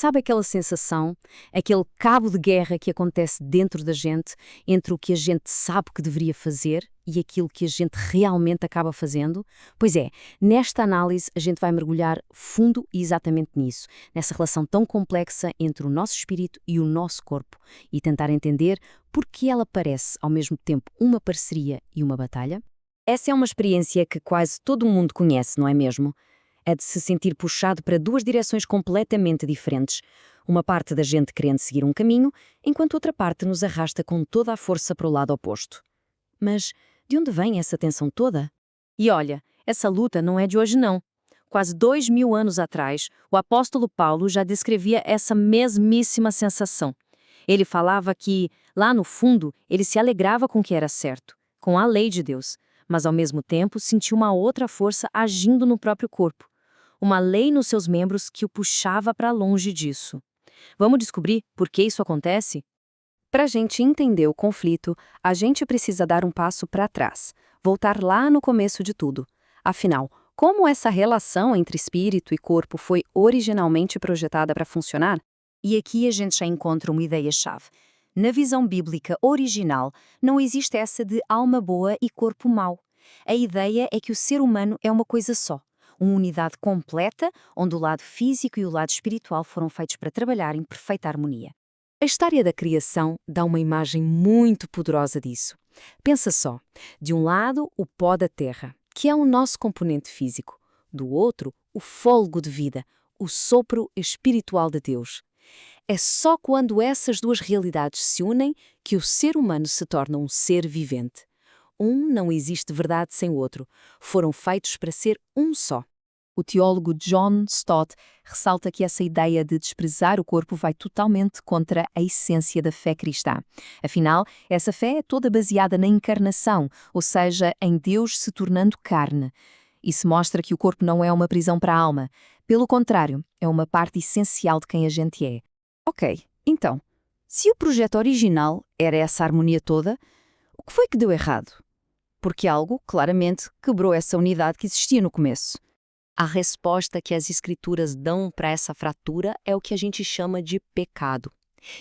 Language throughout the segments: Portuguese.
Sabe aquela sensação, aquele cabo de guerra que acontece dentro da gente, entre o que a gente sabe que deveria fazer e aquilo que a gente realmente acaba fazendo? Pois é, nesta análise a gente vai mergulhar fundo exatamente nisso, nessa relação tão complexa entre o nosso espírito e o nosso corpo, e tentar entender por que ela parece ao mesmo tempo uma parceria e uma batalha. Essa é uma experiência que quase todo mundo conhece, não é mesmo? É de se sentir puxado para duas direções completamente diferentes. Uma parte da gente querendo seguir um caminho, enquanto outra parte nos arrasta com toda a força para o lado oposto. Mas de onde vem essa tensão toda? E olha, essa luta não é de hoje não. Quase 2000 anos atrás, o apóstolo Paulo já descrevia essa mesmíssima sensação. Ele falava que, lá no fundo, ele se alegrava com o que era certo, com a lei de Deus, mas ao mesmo tempo sentia uma outra força agindo no próprio corpo. Uma lei nos seus membros que o puxava para longe disso. Vamos descobrir por que isso acontece? Para a gente entender o conflito, a gente precisa dar um passo para trás, voltar lá no começo de tudo. Afinal, como essa relação entre espírito e corpo foi originalmente projetada para funcionar? E aqui a gente já encontra uma ideia-chave. Na visão bíblica original, não existe essa de alma boa e corpo mau. A ideia é que o ser humano é uma coisa só. Uma unidade completa, onde o lado físico e o lado espiritual foram feitos para trabalhar em perfeita harmonia. A história da criação dá uma imagem muito poderosa disso. Pensa só, de um lado, o pó da terra, que é o nosso componente físico. Do outro, o fôlego de vida, o sopro espiritual de Deus. É só quando essas duas realidades se unem que o ser humano se torna um ser vivente. Não existe verdade sem o outro. Foram feitos para ser um só. O teólogo John Stott ressalta que essa ideia de desprezar o corpo vai totalmente contra a essência da fé cristã. Afinal, essa fé é toda baseada na encarnação, ou seja, em Deus se tornando carne. Isso mostra que o corpo não é uma prisão para a alma. Pelo contrário, é uma parte essencial de quem a gente é. Ok, então, se o projeto original era essa harmonia toda, o que foi que deu errado? Porque algo, claramente, quebrou essa unidade que existia no começo. A resposta que as escrituras dão para essa fratura é o que a gente chama de pecado.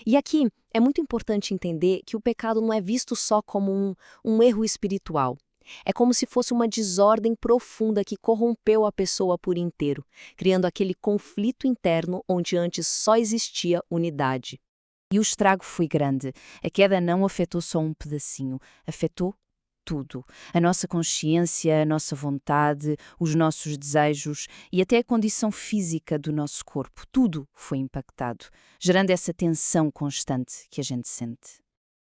E aqui é muito importante entender que o pecado não é visto só como um erro espiritual. É como se fosse uma desordem profunda que corrompeu a pessoa por inteiro, criando aquele conflito interno onde antes só existia unidade. E o estrago foi grande. A queda não afetou só um pedacinho, afetou tudo. A nossa consciência, a nossa vontade, os nossos desejos e até a condição física do nosso corpo. Tudo foi impactado, gerando essa tensão constante que a gente sente.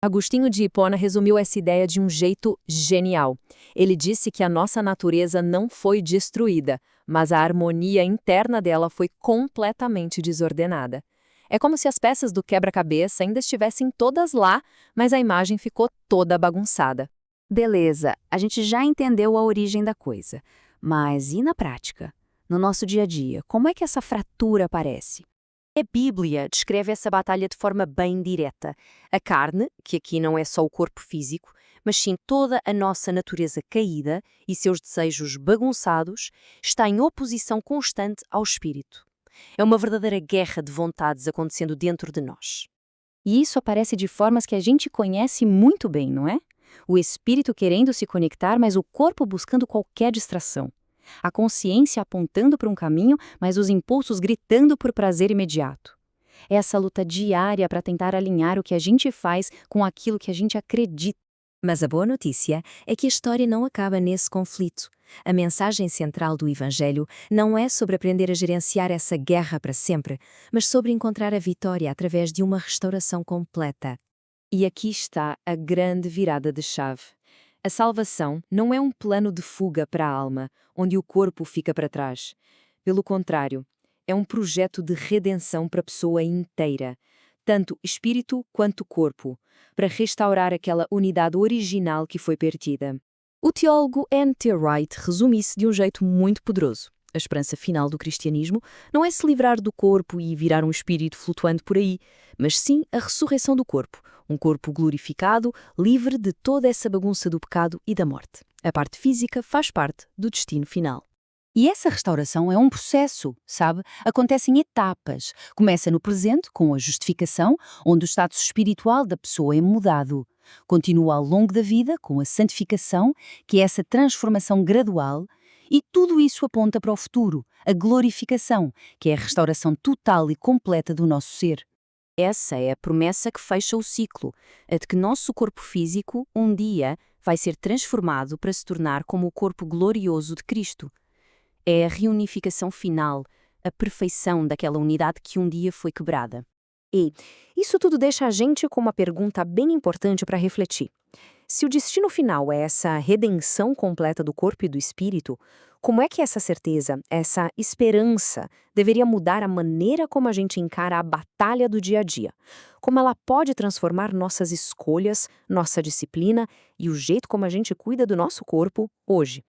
Agostinho de Hipona resumiu essa ideia de um jeito genial. Ele disse que a nossa natureza não foi destruída, mas a harmonia interna dela foi completamente desordenada. É como se as peças do quebra-cabeça ainda estivessem todas lá, mas a imagem ficou toda bagunçada. Beleza, a gente já entendeu a origem da coisa. Mas e na prática? No nosso dia a dia, como é que essa fratura aparece? A Bíblia descreve essa batalha de forma bem direta. A carne, que aqui não é só o corpo físico, mas sim toda a nossa natureza caída e seus desejos bagunçados, está em oposição constante ao espírito. É uma verdadeira guerra de vontades acontecendo dentro de nós. E isso aparece de formas que a gente conhece muito bem, não é? O espírito querendo se conectar, mas o corpo buscando qualquer distração. A consciência apontando para um caminho, mas os impulsos gritando por prazer imediato. É essa luta diária para tentar alinhar o que a gente faz com aquilo que a gente acredita. Mas a boa notícia é que a história não acaba nesse conflito. A mensagem central do Evangelho não é sobre aprender a gerenciar essa guerra para sempre, mas sobre encontrar a vitória através de uma restauração completa. E aqui está a grande virada de chave. A salvação não é um plano de fuga para a alma, onde o corpo fica para trás. Pelo contrário, é um projeto de redenção para a pessoa inteira, tanto espírito quanto corpo, para restaurar aquela unidade original que foi perdida. O teólogo N.T. Wright resume isso de um jeito muito poderoso. A esperança final do cristianismo não é se livrar do corpo e virar um espírito flutuando por aí, mas sim a ressurreição do corpo, um corpo glorificado, livre de toda essa bagunça do pecado e da morte. A parte física faz parte do destino final. E essa restauração é um processo, sabe? Acontece em etapas. Começa no presente, com a justificação, onde o status espiritual da pessoa é mudado. Continua ao longo da vida, com a santificação, que é essa transformação gradual. E tudo isso aponta para o futuro, a glorificação, que é a restauração total e completa do nosso ser. Essa é a promessa que fecha o ciclo, a de que nosso corpo físico, um dia, vai ser transformado para se tornar como o corpo glorioso de Cristo. É a reunificação final, a perfeição daquela unidade que um dia foi quebrada. E isso tudo deixa a gente com uma pergunta bem importante para refletir. Se o destino final é essa redenção completa do corpo e do espírito, como é que essa certeza, essa esperança, deveria mudar a maneira como a gente encara a batalha do dia a dia? Como ela pode transformar nossas escolhas, nossa disciplina e o jeito como a gente cuida do nosso corpo hoje?